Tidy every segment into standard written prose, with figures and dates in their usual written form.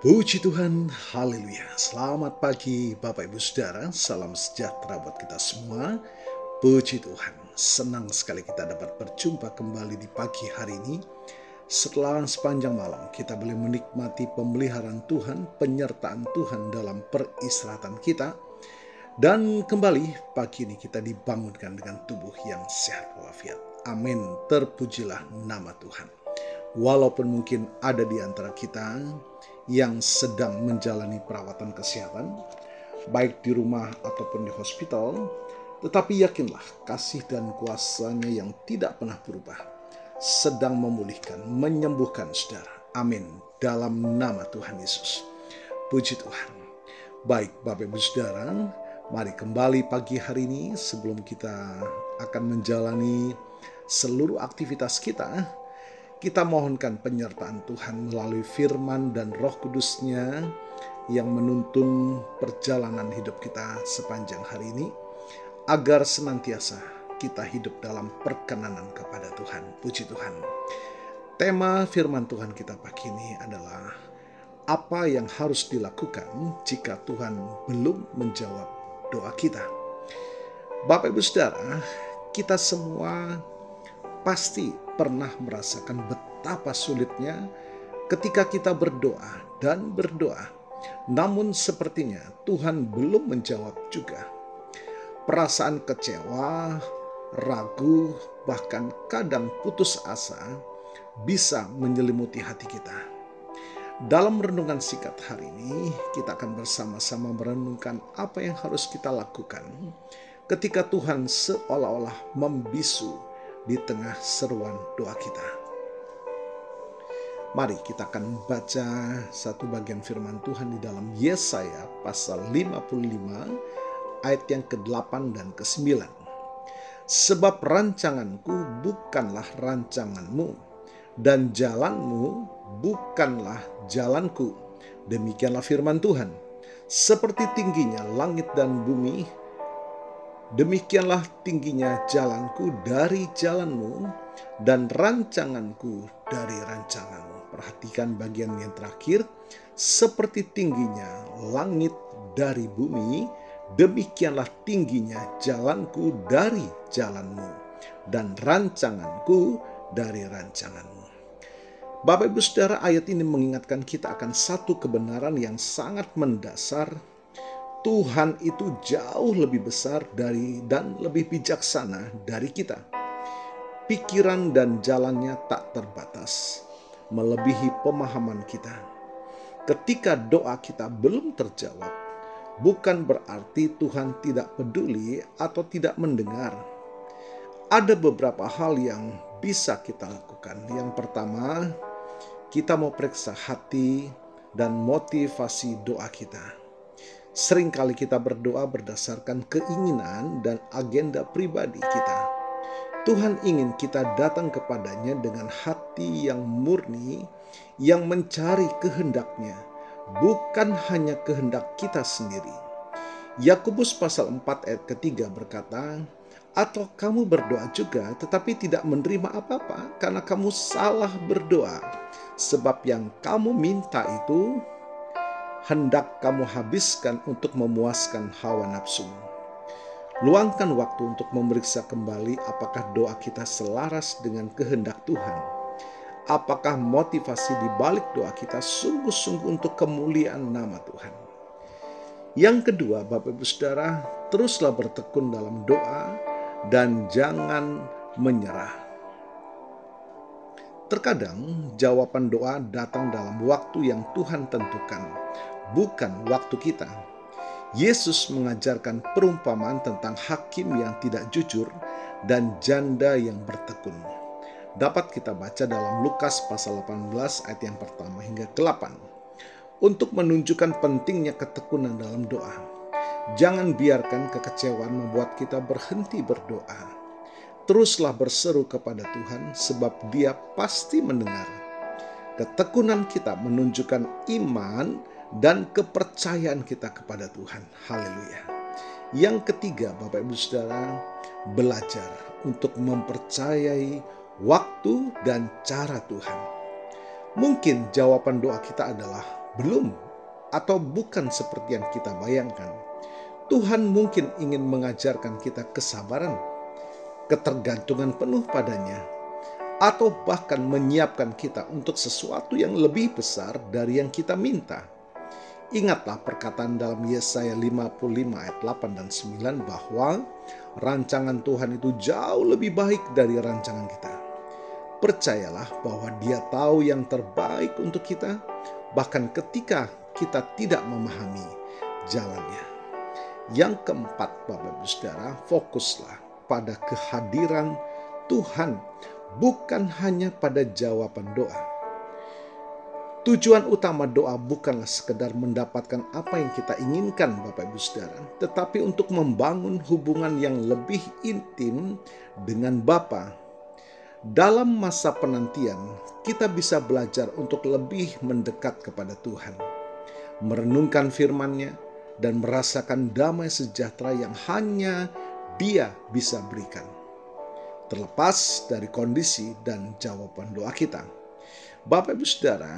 Puji Tuhan, haleluya. Selamat pagi Bapak Ibu Saudara, salam sejahtera buat kita semua. Puji Tuhan, senang sekali kita dapat berjumpa kembali di pagi hari ini. Setelah sepanjang malam kita boleh menikmati pemeliharaan Tuhan, penyertaan Tuhan dalam peristirahatan kita. Dan kembali pagi ini kita dibangunkan dengan tubuh yang sehat walafiat. Amin, terpujilah nama Tuhan. Walaupun mungkin ada di antara kita yang sedang menjalani perawatan kesehatan, baik di rumah ataupun di hospital, tetapi yakinlah kasih dan kuasa-Nya yang tidak pernah berubah sedang memulihkan, menyembuhkan saudara. Amin. Dalam nama Tuhan Yesus. Puji Tuhan. Baik Bapak Ibu Saudara, mari kembali pagi hari ini sebelum kita akan menjalani seluruh aktivitas kita mohonkan penyertaan Tuhan melalui firman dan Roh Kudus-Nya yang menuntun perjalanan hidup kita sepanjang hari ini, agar senantiasa kita hidup dalam perkenanan kepada Tuhan. Puji Tuhan. Tema firman Tuhan kita pagi ini adalah apa yang harus dilakukan jika Tuhan belum menjawab doa kita. Bapak Ibu Saudara, kita semua pasti pernah merasakan betapa sulitnya ketika kita berdoa dan berdoa, namun sepertinya Tuhan belum menjawab juga. Perasaan kecewa, ragu, bahkan kadang putus asa bisa menyelimuti hati kita. Dalam renungan singkat hari ini, kita akan bersama-sama merenungkan apa yang harus kita lakukan ketika Tuhan seolah-olah membisu di tengah seruan doa kita. Mari kita akan baca satu bagian firman Tuhan di dalam Yesaya pasal 55 ayat yang ke-8 dan ke-9. Sebab rancanganku bukanlah rancanganmu, dan jalanmu bukanlah jalanku. Demikianlah firman Tuhan. Seperti tingginya langit dan bumi, demikianlah tingginya jalanku dari jalanmu, dan rancanganku dari rancanganmu. Perhatikan bagian yang terakhir. Seperti tingginya langit dari bumi, demikianlah tingginya jalanku dari jalanmu, dan rancanganku dari rancanganmu. Bapak Ibu Saudara, ayat ini mengingatkan kita akan satu kebenaran yang sangat mendasar. Tuhan itu jauh lebih besar dari dan lebih bijaksana dari kita. Pikiran dan jalannya tak terbatas, melebihi pemahaman kita. Ketika doa kita belum terjawab, bukan berarti Tuhan tidak peduli atau tidak mendengar. Ada beberapa hal yang bisa kita lakukan. Yang pertama, kita mau periksa hati dan motivasi doa kita. Seringkali kita berdoa berdasarkan keinginan dan agenda pribadi kita. Tuhan ingin kita datang kepadanya dengan hati yang murni, yang mencari kehendak-Nya, bukan hanya kehendak kita sendiri. Yakobus pasal 4 ayat ke-3 berkata, atau kamu berdoa juga tetapi tidak menerima apa-apa karena kamu salah berdoa, sebab yang kamu minta itu hendak kamu habiskan untuk memuaskan hawa nafsu. Luangkan waktu untuk memeriksa kembali apakah doa kita selaras dengan kehendak Tuhan. Apakah motivasi di balik doa kita sungguh-sungguh untuk kemuliaan nama Tuhan. Yang kedua, Bapak Ibu Saudara, teruslah bertekun dalam doa dan jangan menyerah. Terkadang jawaban doa datang dalam waktu yang Tuhan tentukan, bukan waktu kita. Yesus mengajarkan perumpamaan tentang hakim yang tidak jujur dan janda yang bertekun. Dapat kita baca dalam Lukas pasal 18 ayat yang pertama hingga ke-8. Untuk menunjukkan pentingnya ketekunan dalam doa. Jangan biarkan kekecewaan membuat kita berhenti berdoa. Teruslah berseru kepada Tuhan sebab Dia pasti mendengar. Ketekunan kita menunjukkan iman dan kepercayaan kita kepada Tuhan. Haleluya. Yang ketiga, Bapak Ibu Saudara, belajar untuk mempercayai waktu dan cara Tuhan. Mungkin jawaban doa kita adalah belum atau bukan seperti yang kita bayangkan. Tuhan mungkin ingin mengajarkan kita kesabaran, ketergantungan penuh padanya, atau bahkan menyiapkan kita untuk sesuatu yang lebih besar dari yang kita minta. Ingatlah perkataan dalam Yesaya 55 ayat 8 dan 9 bahwa rancangan Tuhan itu jauh lebih baik dari rancangan kita. Percayalah bahwa Dia tahu yang terbaik untuk kita, bahkan ketika kita tidak memahami jalannya. Yang keempat, Bapak Ibu Saudara, fokuslah pada kehadiran Tuhan, bukan hanya pada jawaban doa. Tujuan utama doa bukanlah sekedar mendapatkan apa yang kita inginkan, Bapak Ibu Saudara, tetapi untuk membangun hubungan yang lebih intim dengan Bapa. Dalam masa penantian, kita bisa belajar untuk lebih mendekat kepada Tuhan, merenungkan firman-Nya, dan merasakan damai sejahtera yang hanya Dia bisa berikan, terlepas dari kondisi dan jawaban doa kita. Bapak Ibu Saudara,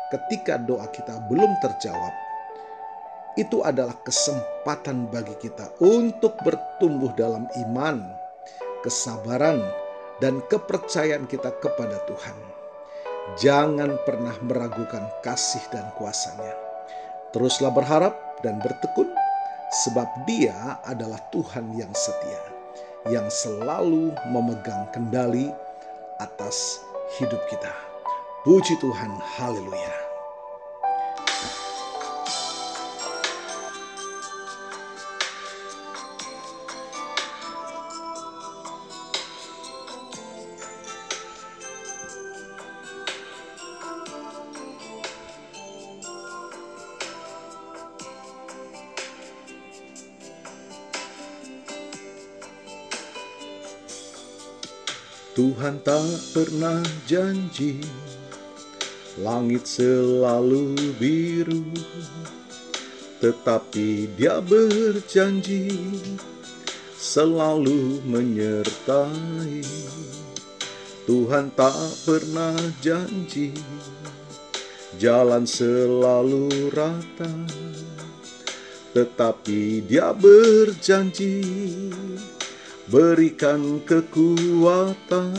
ketika doa kita belum terjawab, itu adalah kesempatan bagi kita untuk bertumbuh dalam iman, kesabaran, dan kepercayaan kita kepada Tuhan. Jangan pernah meragukan kasih dan kuasa-Nya. Teruslah berharap dan bertekun, sebab Dia adalah Tuhan yang setia, yang selalu memegang kendali atas hidup kita. Puji Tuhan, haleluya. Tuhan tak pernah janji langit selalu biru, tetapi Dia berjanji selalu menyertai. Tuhan tak pernah janji jalan selalu rata, tetapi Dia berjanji berikan kekuatan.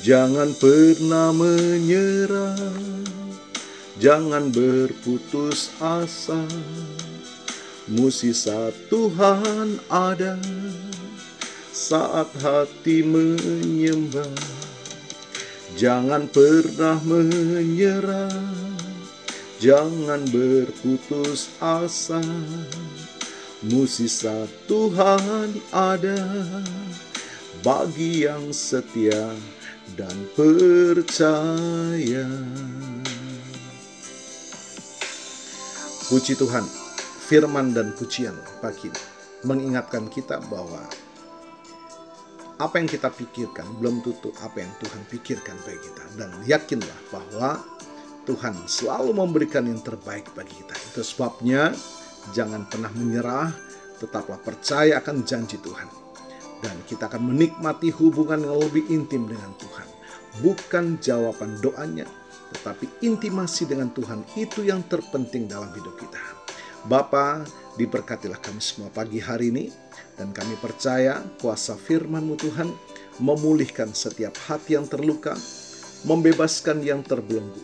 Jangan pernah menyerah, jangan berputus asa. Mukjizat Tuhan ada saat hati menyembah. Jangan pernah menyerah, jangan berputus asa. Mukjizat Tuhan ada bagi yang setia dan percaya. Puji Tuhan, firman dan pujian pagi ini mengingatkan kita bahwa apa yang kita pikirkan belum tentu apa yang Tuhan pikirkan bagi kita. Dan yakinlah bahwa Tuhan selalu memberikan yang terbaik bagi kita. Itu sebabnya jangan pernah menyerah, tetaplah percaya akan janji Tuhan. Dan kita akan menikmati hubungan yang lebih intim dengan Tuhan. Bukan jawaban doanya, tetapi intimasi dengan Tuhan itu yang terpenting dalam hidup kita. Bapa, diberkatilah kami semua pagi hari ini. Dan kami percaya kuasa firman-Mu Tuhan memulihkan setiap hati yang terluka, membebaskan yang terbelenggu,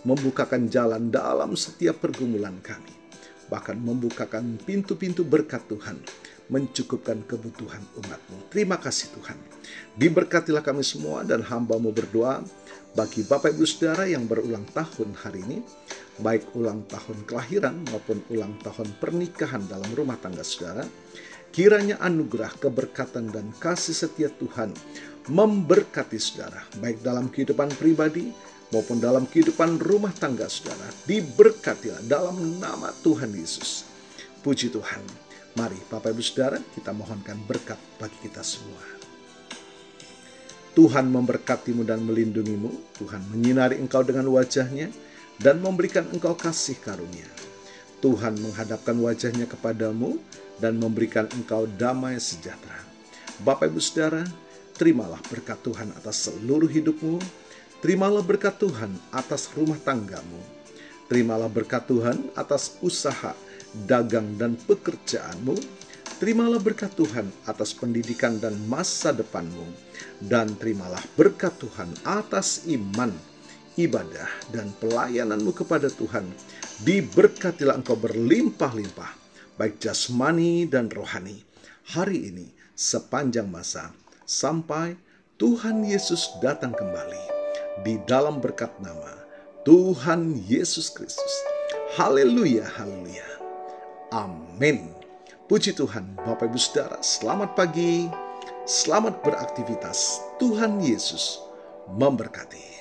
membukakan jalan dalam setiap pergumulan kami, bahkan membukakan pintu-pintu berkat Tuhan, mencukupkan kebutuhan umat-Mu. Terima kasih Tuhan. Diberkatilah kami semua dan hamba-Mu berdoa bagi Bapak Ibu Saudara yang berulang tahun hari ini, baik ulang tahun kelahiran maupun ulang tahun pernikahan dalam rumah tangga saudara. Kiranya anugerah, keberkatan, dan kasih setia Tuhan memberkati saudara, baik dalam kehidupan pribadi maupun dalam kehidupan rumah tangga saudara. Diberkatilah dalam nama Tuhan Yesus. Puji Tuhan. Mari Bapak Ibu Saudara, kita mohonkan berkat bagi kita semua. Tuhan memberkatimu dan melindungimu. Tuhan menyinari engkau dengan wajah-Nya dan memberikan engkau kasih karunia. Tuhan menghadapkan wajah-Nya kepadamu dan memberikan engkau damai sejahtera. Bapak Ibu Saudara, terimalah berkat Tuhan atas seluruh hidupmu. Terimalah berkat Tuhan atas rumah tanggamu. Terimalah berkat Tuhan atas usaha, dagang, dan pekerjaanmu. Terimalah berkat Tuhan atas pendidikan dan masa depanmu. Dan terimalah berkat Tuhan atas iman, ibadah, dan pelayananmu kepada Tuhan. Diberkatilah engkau berlimpah-limpah, baik jasmani dan rohani, hari ini sepanjang masa, sampai Tuhan Yesus datang kembali. Di dalam berkat nama Tuhan Yesus Kristus. Haleluya, haleluya. Amin. Puji Tuhan. Bapak Ibu Saudara, selamat pagi. Selamat beraktivitas. Tuhan Yesus memberkati.